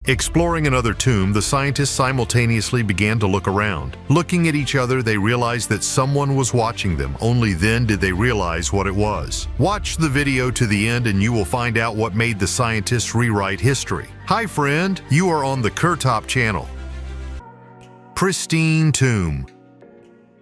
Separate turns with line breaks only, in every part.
Exploring another tomb, the scientists simultaneously began to look around. Looking at each other, they realized that someone was watching them. Only then did they realize what it was. Watch the video to the end and you will find out what made the scientists rewrite history. Hi friend, you are on the Kurtop channel. Pristine tomb.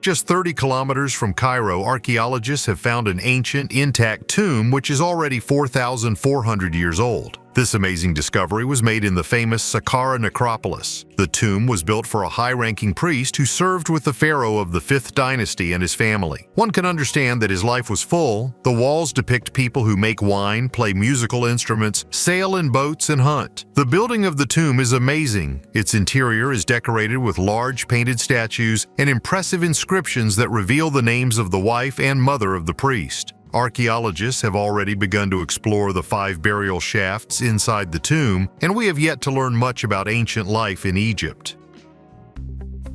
Just 30 kilometers from Cairo, archaeologists have found an ancient, intact tomb which is already 4,400 years old. This amazing discovery was made in the famous Saqqara necropolis. The tomb was built for a high-ranking priest who served with the pharaoh of the 5th dynasty and his family. One can understand that his life was full. The walls depict people who make wine, play musical instruments, sail in boats, and hunt. The building of the tomb is amazing. Its interior is decorated with large painted statues and impressive inscriptions that reveal the names of the wife and mother of the priest. Archaeologists have already begun to explore the 5 burial shafts inside the tomb, and we have yet to learn much about ancient life in Egypt.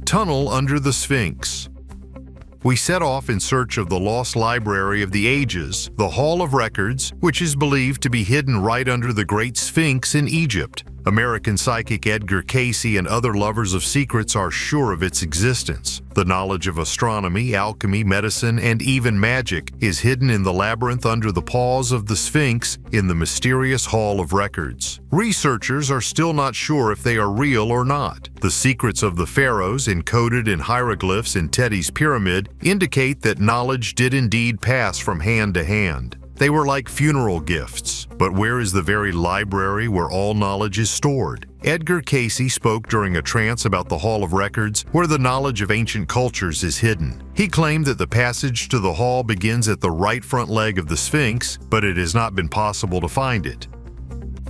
Tunnel under the Sphinx. We set off in search of the lost library of the ages, the Hall of Records, which is believed to be hidden right under the Great Sphinx in Egypt. American psychic Edgar Cayce and other lovers of secrets are sure of its existence. The knowledge of astronomy, alchemy, medicine, and even magic is hidden in the labyrinth under the paws of the Sphinx in the mysterious Hall of Records. Researchers are still not sure if they are real or not. The secrets of the pharaohs, encoded in hieroglyphs in Teti's pyramid, indicate that knowledge did indeed pass from hand to hand. They were like funeral gifts. But where is the very library where all knowledge is stored? Edgar Cayce spoke during a trance about the Hall of Records, where the knowledge of ancient cultures is hidden. He claimed that the passage to the hall begins at the right front leg of the Sphinx, but it has not been possible to find it.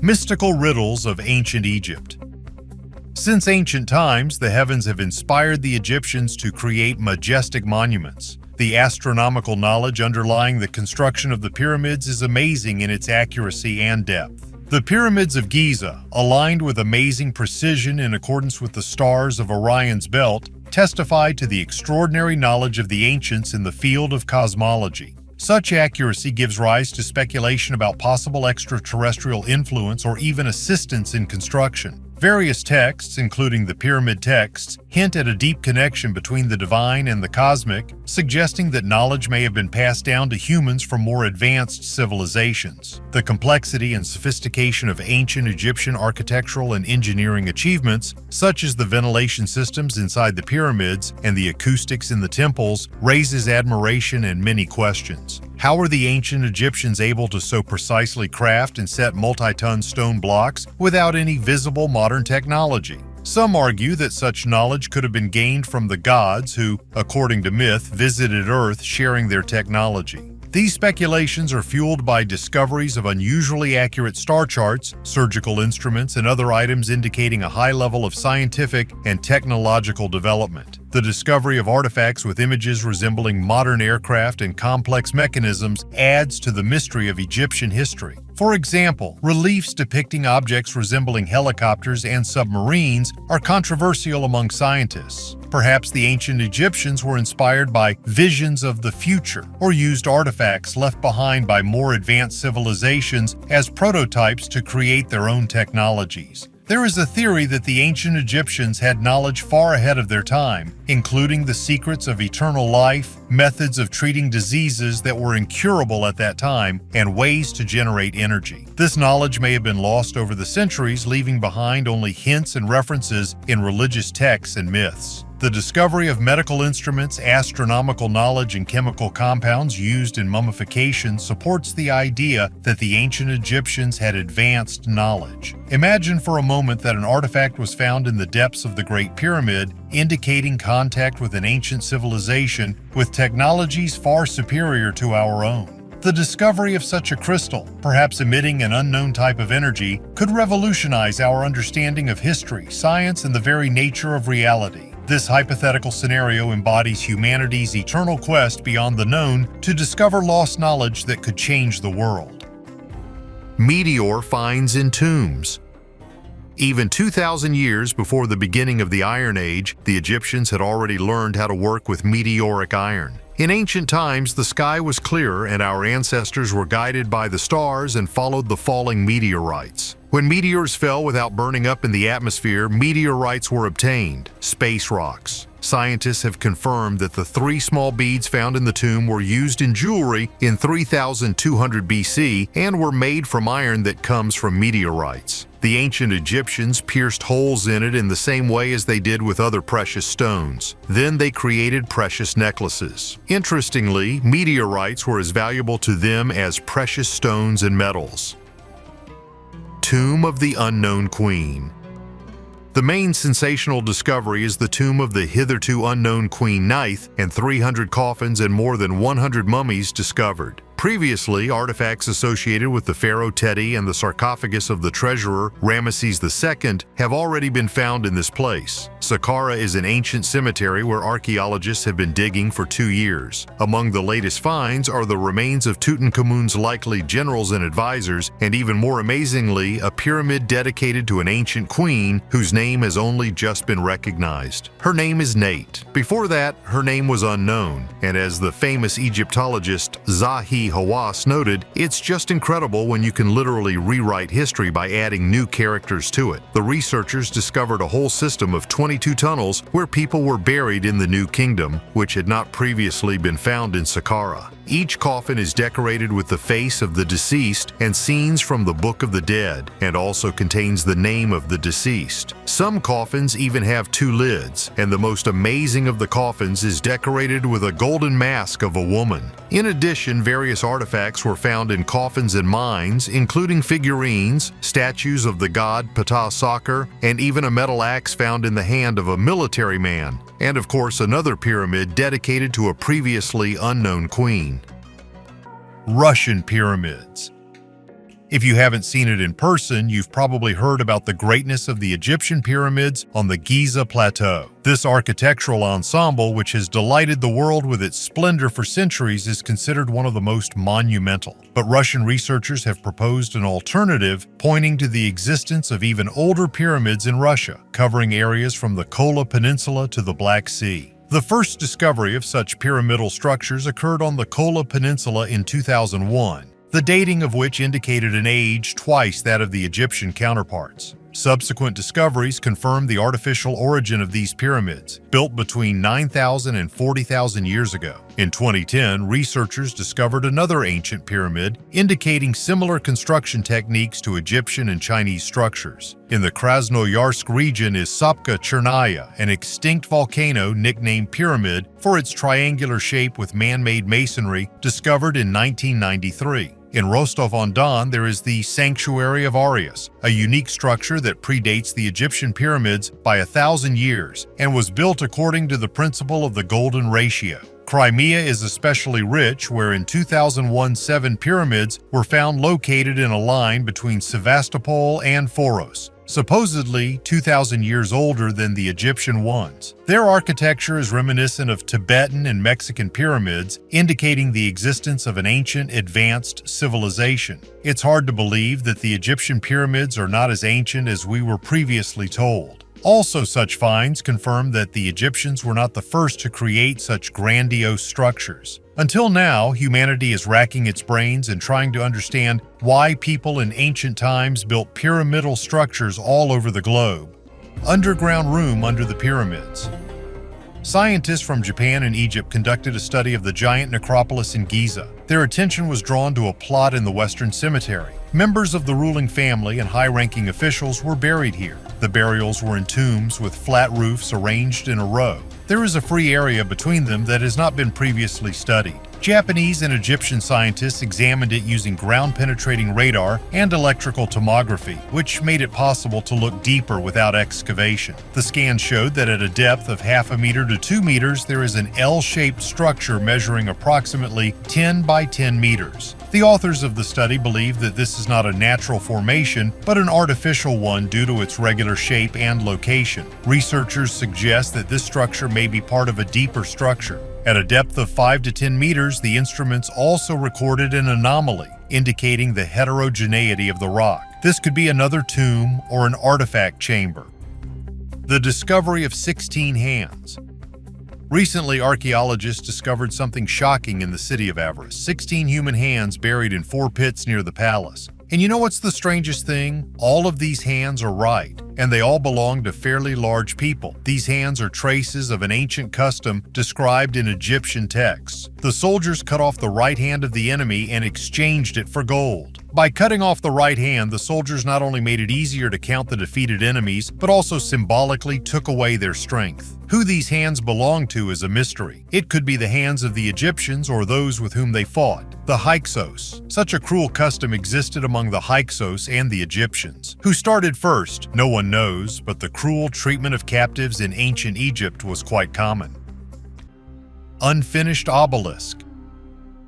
Mystical riddles of ancient Egypt. Since ancient times, the heavens have inspired the Egyptians to create majestic monuments. The astronomical knowledge underlying the construction of the pyramids is amazing in its accuracy and depth. The pyramids of Giza, aligned with amazing precision in accordance with the stars of Orion's belt, testify to the extraordinary knowledge of the ancients in the field of cosmology. Such accuracy gives rise to speculation about possible extraterrestrial influence or even assistance in construction. Various texts, including the pyramid texts, hint at a deep connection between the divine and the cosmic, suggesting that knowledge may have been passed down to humans from more advanced civilizations. The complexity and sophistication of ancient Egyptian architectural and engineering achievements, such as the ventilation systems inside the pyramids and the acoustics in the temples, raises admiration and many questions. How were the ancient Egyptians able to so precisely craft and set multi-ton stone blocks without any visible modern technology? Some argue that such knowledge could have been gained from the gods who, according to myth, visited Earth sharing their technology. These speculations are fueled by discoveries of unusually accurate star charts, surgical instruments, and other items indicating a high level of scientific and technological development. The discovery of artifacts with images resembling modern aircraft and complex mechanisms adds to the mystery of Egyptian history. For example, reliefs depicting objects resembling helicopters and submarines are controversial among scientists. Perhaps the ancient Egyptians were inspired by visions of the future or used artifacts left behind by more advanced civilizations as prototypes to create their own technologies. There is a theory that the ancient Egyptians had knowledge far ahead of their time, including the secrets of eternal life, methods of treating diseases that were incurable at that time, and ways to generate energy. This knowledge may have been lost over the centuries, leaving behind only hints and references in religious texts and myths. The discovery of medical instruments, astronomical knowledge, and chemical compounds used in mummification supports the idea that the ancient Egyptians had advanced knowledge. Imagine for a moment that an artifact was found in the depths of the Great Pyramid, indicating contact with an ancient civilization with technologies far superior to our own. The discovery of such a crystal, perhaps emitting an unknown type of energy, could revolutionize our understanding of history, science, and the very nature of reality. This hypothetical scenario embodies humanity's eternal quest beyond the known to discover lost knowledge that could change the world. Meteor finds in tombs. Even 2,000 years before the beginning of the Iron Age, the Egyptians had already learned how to work with meteoric iron. In ancient times, the sky was clear and our ancestors were guided by the stars and followed the falling meteorites. When meteors fell without burning up in the atmosphere, meteorites were obtained, space rocks. Scientists have confirmed that the 3 small beads found in the tomb were used in jewelry in 3200 BC and were made from iron that comes from meteorites. The ancient Egyptians pierced holes in it in the same way as they did with other precious stones. Then they created precious necklaces. Interestingly, meteorites were as valuable to them as precious stones and metals. Tomb of the Unknown Queen. The main sensational discovery is the tomb of the hitherto unknown Queen Ninth and 300 coffins and more than 100 mummies discovered. Previously, artifacts associated with the pharaoh Teti and the sarcophagus of the treasurer Ramesses II have already been found in this place. Saqqara is an ancient cemetery where archaeologists have been digging for 2 years. Among the latest finds are the remains of Tutankhamun's likely generals and advisors, and even more amazingly, a pyramid dedicated to an ancient queen whose name has only just been recognized. Her name is Nate. Before that, her name was unknown, and as the famous Egyptologist Zahi Hawass noted, it's just incredible when you can literally rewrite history by adding new characters to it. The researchers discovered a whole system of 22 tunnels where people were buried in the New Kingdom, which had not previously been found in Saqqara. Each coffin is decorated with the face of the deceased and scenes from the Book of the Dead, and also contains the name of the deceased. Some coffins even have 2 lids, and the most amazing of the coffins is decorated with a golden mask of a woman. In addition, various artifacts were found in coffins and mines, including figurines, statues of the god Ptah Saker, and even a metal axe found in the hand of a military man, and of course another pyramid dedicated to a previously unknown queen. Russian pyramids. If you haven't seen it in person, you've probably heard about the greatness of the Egyptian pyramids on the Giza plateau. This architectural ensemble, which has delighted the world with its splendor for centuries, is considered one of the most monumental. But Russian researchers have proposed an alternative, pointing to the existence of even older pyramids in Russia, covering areas from the Kola Peninsula to the Black Sea. The first discovery of such pyramidal structures occurred on the Kola Peninsula in 2001. The dating of which indicated an age twice that of the Egyptian counterparts. Subsequent discoveries confirmed the artificial origin of these pyramids, built between 9,000 and 40,000 years ago. In 2010, researchers discovered another ancient pyramid, indicating similar construction techniques to Egyptian and Chinese structures. In the Krasnoyarsk region is Sopka Chernaya, an extinct volcano nicknamed Pyramid for its triangular shape with man-made masonry, discovered in 1993. In Rostov-on-Don, there is the Sanctuary of Arius, a unique structure that predates the Egyptian pyramids by 1,000 years and was built according to the principle of the golden ratio. Crimea is especially rich, where in 2001 7 pyramids were found located in a line between Sevastopol and Foros, supposedly 2,000 years older than the Egyptian ones. Their architecture is reminiscent of Tibetan and Mexican pyramids, indicating the existence of an ancient, advanced civilization. It's hard to believe that the Egyptian pyramids are not as ancient as we were previously told. Also, such finds confirm that the Egyptians were not the first to create such grandiose structures. Until now, humanity is racking its brains and trying to understand why people in ancient times built pyramidal structures all over the globe. Underground room under the pyramids. Scientists from Japan and Egypt conducted a study of the giant necropolis in Giza. Their attention was drawn to a plot in the Western Cemetery. Members of the ruling family and high-ranking officials were buried here. The burials were in tombs with flat roofs arranged in a row. There is a free area between them that has not been previously studied. Japanese and Egyptian scientists examined it using ground-penetrating radar and electrical tomography, which made it possible to look deeper without excavation. The scan showed that at a depth of 0.5 meter to 2 meters, there is an L-shaped structure measuring approximately 10 by 10 meters. The authors of the study believe that this is not a natural formation, but an artificial one due to its regular shape and location. Researchers suggest that this structure may be part of a deeper structure. At a depth of 5 to 10 meters, the instruments also recorded an anomaly, indicating the heterogeneity of the rock. This could be another tomb or an artifact chamber. The discovery of 16 hands. Recently, archaeologists discovered something shocking in the city of Avaris: 16 human hands buried in 4 pits near the palace. And you know what's the strangest thing? All of these hands are right, and they all belong to fairly large people. These hands are traces of an ancient custom described in Egyptian texts. The soldiers cut off the right hand of the enemy and exchanged it for gold. By cutting off the right hand, the soldiers not only made it easier to count the defeated enemies, but also symbolically took away their strength. Who these hands belong to is a mystery. It could be the hands of the Egyptians or those with whom they fought, the Hyksos. Such a cruel custom existed among the Hyksos and the Egyptians. Who started first? No one knows, but the cruel treatment of captives in ancient Egypt was quite common. Unfinished obelisk.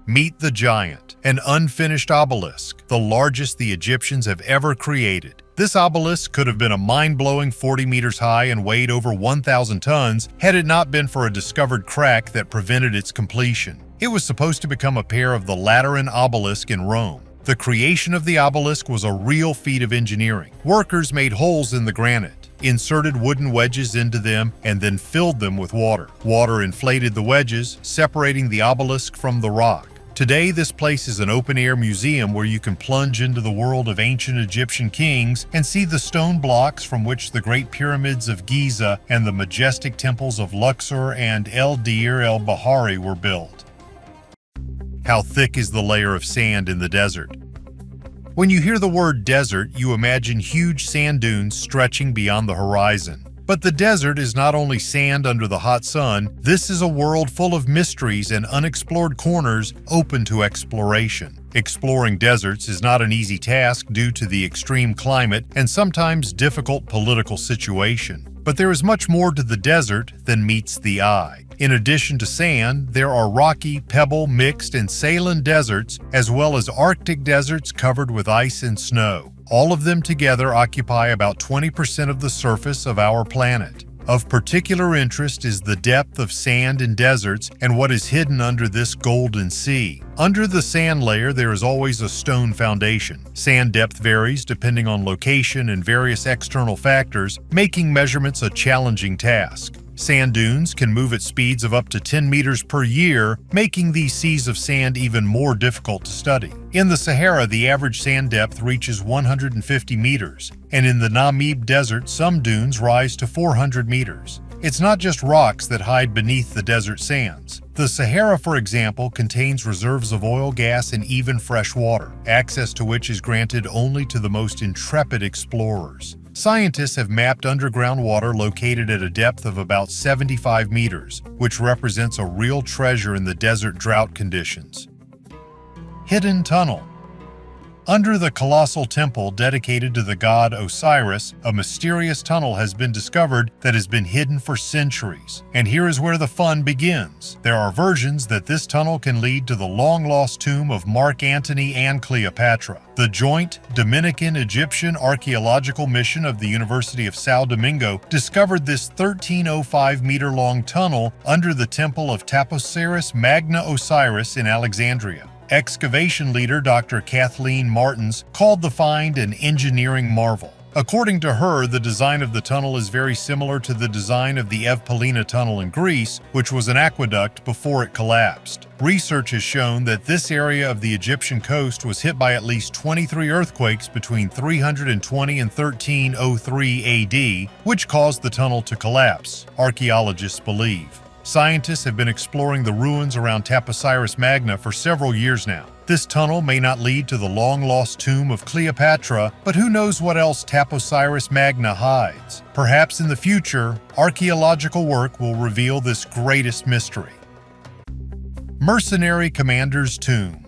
Meet the giant, an unfinished obelisk, the largest the Egyptians have ever created. This obelisk could have been a mind-blowing 40 meters high and weighed over 1,000 tons had it not been for a discovered crack that prevented its completion. It was supposed to become a pair of the Lateran obelisk in Rome. The creation of the obelisk was a real feat of engineering. Workers made holes in the granite, inserted wooden wedges into them, and then filled them with water. Water inflated the wedges, separating the obelisk from the rock. Today, this place is an open-air museum where you can plunge into the world of ancient Egyptian kings and see the stone blocks from which the great pyramids of Giza and the majestic temples of Luxor and El Dir el-Bahari were built. How thick is the layer of sand in the desert? When you hear the word desert, you imagine huge sand dunes stretching beyond the horizon. But the desert is not only sand under the hot sun, this is a world full of mysteries and unexplored corners open to exploration. Exploring deserts is not an easy task due to the extreme climate and sometimes difficult political situation. But there is much more to the desert than meets the eye. In addition to sand, there are rocky, pebble, mixed, and saline deserts, as well as Arctic deserts covered with ice and snow. All of them together occupy about 20% of the surface of our planet. Of particular interest is the depth of sand in deserts and what is hidden under this golden sea. Under the sand layer, there is always a stone foundation. Sand depth varies depending on location and various external factors, making measurements a challenging task. Sand dunes can move at speeds of up to 10 meters per year, making these seas of sand even more difficult to study. In the Sahara, the average sand depth reaches 150 meters, and in the Namib Desert, some dunes rise to 400 meters. It's not just rocks that hide beneath the desert sands. The Sahara, for example, contains reserves of oil, gas, and even fresh water, access to which is granted only to the most intrepid explorers. Scientists have mapped underground water located at a depth of about 75 meters, which represents a real treasure in the desert drought conditions. Hidden tunnel. Under the colossal temple dedicated to the god Osiris, a mysterious tunnel has been discovered that has been hidden for centuries. And here is where the fun begins. There are versions that this tunnel can lead to the long-lost tomb of Mark Antony and Cleopatra. The joint Dominican-Egyptian archaeological mission of the University of São Domingo discovered this 1,305-meter-long tunnel under the temple of Taposiris Magna Osiris in Alexandria. Excavation leader Dr. Kathleen Martins called the find an engineering marvel. According to her, the design of the tunnel is very similar to the design of the Evpalina tunnel in Greece, which was an aqueduct before it collapsed. Research has shown that this area of the Egyptian coast was hit by at least 23 earthquakes between 320 and 1303 AD, which caused the tunnel to collapse, archaeologists believe. Scientists have been exploring the ruins around Taposiris Magna for several years now. This tunnel may not lead to the long-lost tomb of Cleopatra, but who knows what else Taposiris Magna hides? Perhaps in the future, archaeological work will reveal this greatest mystery. Mercenary Commander's Tomb.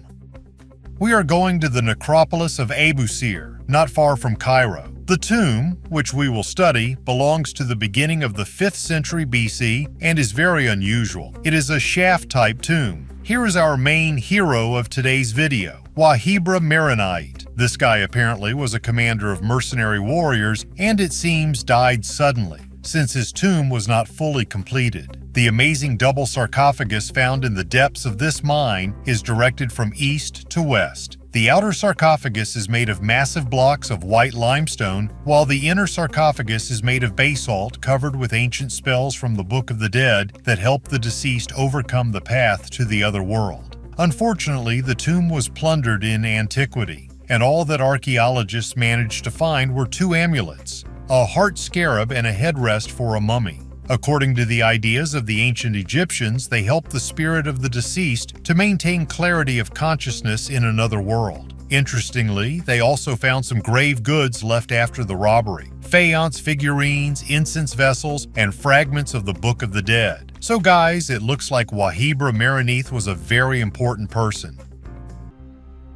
We are going to the necropolis of Abusir, not far from Cairo. The tomb, which we will study, belongs to the beginning of the 5th century BC and is very unusual. It is a shaft-type tomb. Here is our main hero of today's video, Wahibra Merenite. This guy apparently was a commander of mercenary warriors and it seems died suddenly, since his tomb was not fully completed. The amazing double sarcophagus found in the depths of this mine is directed from east to west. The outer sarcophagus is made of massive blocks of white limestone, while the inner sarcophagus is made of basalt covered with ancient spells from the Book of the Dead that help the deceased overcome the path to the other world. Unfortunately, the tomb was plundered in antiquity, and all that archaeologists managed to find were two amulets, a heart scarab and a headrest for a mummy. According to the ideas of the ancient Egyptians, they helped the spirit of the deceased to maintain clarity of consciousness in another world. Interestingly, they also found some grave goods left after the robbery: faience figurines, incense vessels, and fragments of the Book of the Dead. So guys, it looks like Wahibra Merenith was a very important person.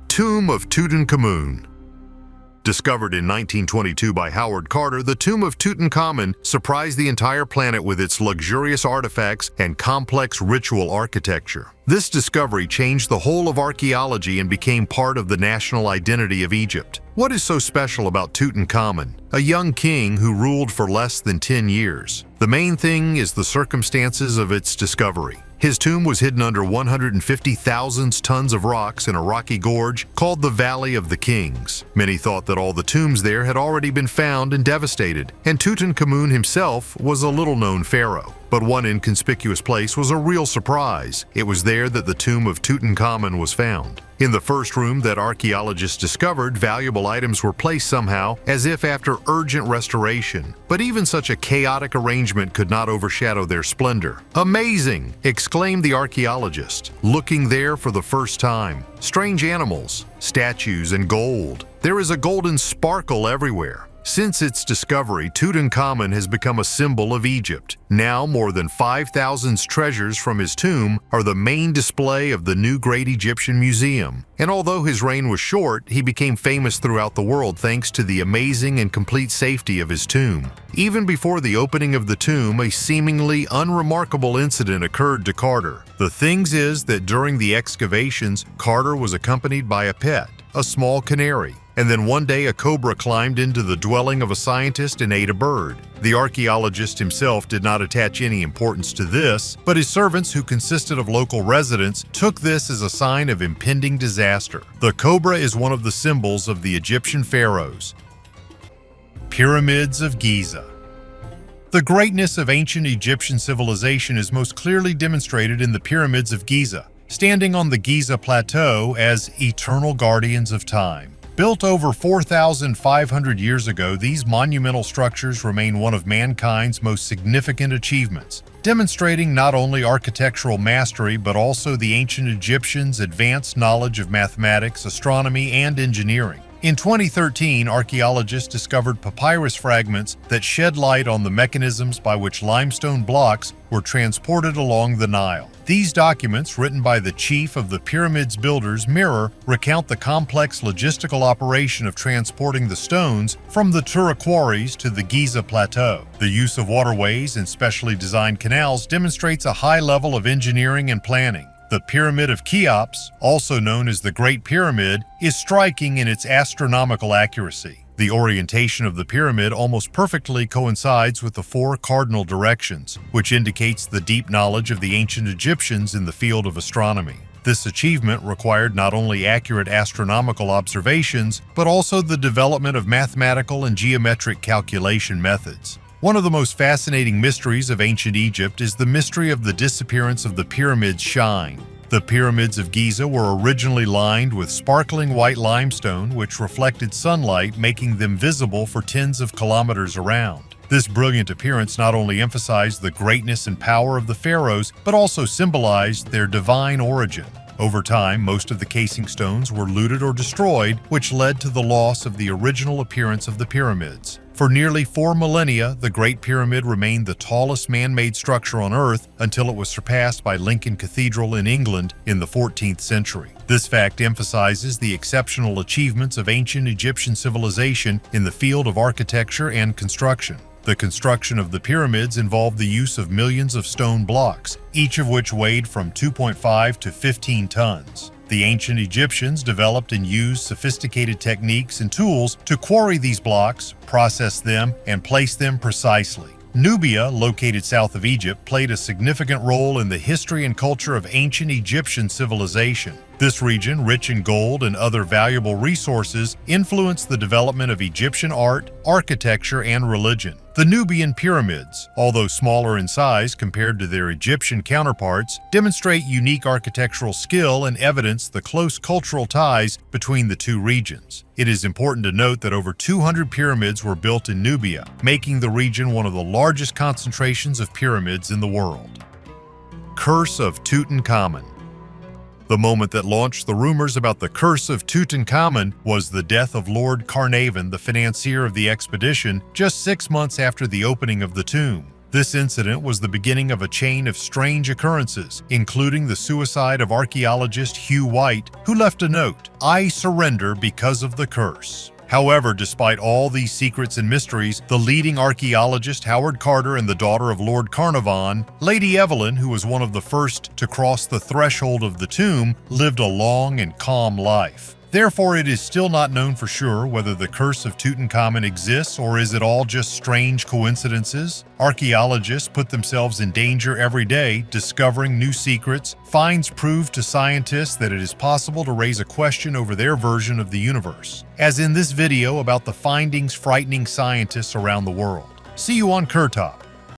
Tomb of Tutankhamun. Discovered in 1922 by Howard Carter, the tomb of Tutankhamun surprised the entire planet with its luxurious artifacts and complex ritual architecture. This discovery changed the whole of archaeology and became part of the national identity of Egypt. What is so special about Tutankhamun, a young king who ruled for less than 10 years? The main thing is the circumstances of its discovery. His tomb was hidden under 150,000 tons of rocks in a rocky gorge called the Valley of the Kings. Many thought that all the tombs there had already been found and devastated, and Tutankhamun himself was a little-known pharaoh. But one inconspicuous place was a real surprise. It was there that the tomb of Tutankhamun was found. In the first room that archaeologists discovered, valuable items were placed somehow, as if after urgent restoration. But even such a chaotic arrangement could not overshadow their splendor. "Amazing!" exclaimed the archaeologist, looking there for the first time. Strange animals, statues, and gold. There is a golden sparkle everywhere. Since its discovery, Tutankhamun has become a symbol of Egypt. Now, more than 5,000 treasures from his tomb are the main display of the new Great Egyptian Museum. And although his reign was short, he became famous throughout the world thanks to the amazing and complete safety of his tomb. Even before the opening of the tomb, a seemingly unremarkable incident occurred to Carter. The thing is that during the excavations, Carter was accompanied by a pet, a small canary. And then one day a cobra climbed into the dwelling of a scientist and ate a bird. The archaeologist himself did not attach any importance to this, but his servants, who consisted of local residents, took this as a sign of impending disaster. The cobra is one of the symbols of the Egyptian pharaohs. Pyramids of Giza. The greatness of ancient Egyptian civilization is most clearly demonstrated in the pyramids of Giza, standing on the Giza plateau as eternal guardians of time. Built over 4,500 years ago, these monumental structures remain one of mankind's most significant achievements, demonstrating not only architectural mastery but also the ancient Egyptians' advanced knowledge of mathematics, astronomy, and engineering. In 2013, archaeologists discovered papyrus fragments that shed light on the mechanisms by which limestone blocks were transported along the Nile. These documents, written by the chief of the pyramid's builders, recount the complex logistical operation of transporting the stones from the Tura quarries to the Giza plateau. The use of waterways and specially designed canals demonstrates a high level of engineering and planning. The Pyramid of Cheops, also known as the Great Pyramid, is striking in its astronomical accuracy. The orientation of the pyramid almost perfectly coincides with the four cardinal directions, which indicates the deep knowledge of the ancient Egyptians in the field of astronomy. This achievement required not only accurate astronomical observations, but also the development of mathematical and geometric calculation methods. One of the most fascinating mysteries of ancient Egypt is the mystery of the disappearance of the pyramid's shine. The pyramids of Giza were originally lined with sparkling white limestone which reflected sunlight, making them visible for tens of kilometers around. This brilliant appearance not only emphasized the greatness and power of the pharaohs, but also symbolized their divine origin. Over time, most of the casing stones were looted or destroyed, which led to the loss of the original appearance of the pyramids. For nearly 4 millennia, the Great Pyramid remained the tallest man-made structure on Earth until it was surpassed by Lincoln Cathedral in England in the 14th century. This fact emphasizes the exceptional achievements of ancient Egyptian civilization in the field of architecture and construction. The construction of the pyramids involved the use of millions of stone blocks, each of which weighed from 2.5 to 15 tons. The ancient Egyptians developed and used sophisticated techniques and tools to quarry these blocks, process them, and place them precisely. Nubia, located south of Egypt, played a significant role in the history and culture of ancient Egyptian civilization. This region, rich in gold and other valuable resources, influenced the development of Egyptian art, architecture, and religion. The Nubian pyramids, although smaller in size compared to their Egyptian counterparts, demonstrate unique architectural skill and evidence the close cultural ties between the two regions. It is important to note that over 200 pyramids were built in Nubia, making the region one of the largest concentrations of pyramids in the world. Curse of Tutankhamun. The moment that launched the rumors about the curse of Tutankhamun was the death of Lord Carnarvon, the financier of the expedition, just 6 months after the opening of the tomb. This incident was the beginning of a chain of strange occurrences, including the suicide of archaeologist Hugh White, who left a note, "I surrender because of the curse." However, despite all these secrets and mysteries, the leading archaeologist Howard Carter and the daughter of Lord Carnarvon, Lady Evelyn, who was one of the first to cross the threshold of the tomb, lived a long and calm life. Therefore, it is still not known for sure whether the curse of Tutankhamun exists or is it all just strange coincidences. Archaeologists put themselves in danger every day, discovering new secrets. Finds prove to scientists that it is possible to raise a question over their version of the universe, as in this video about the findings frightening scientists around the world. See you on Kurtop.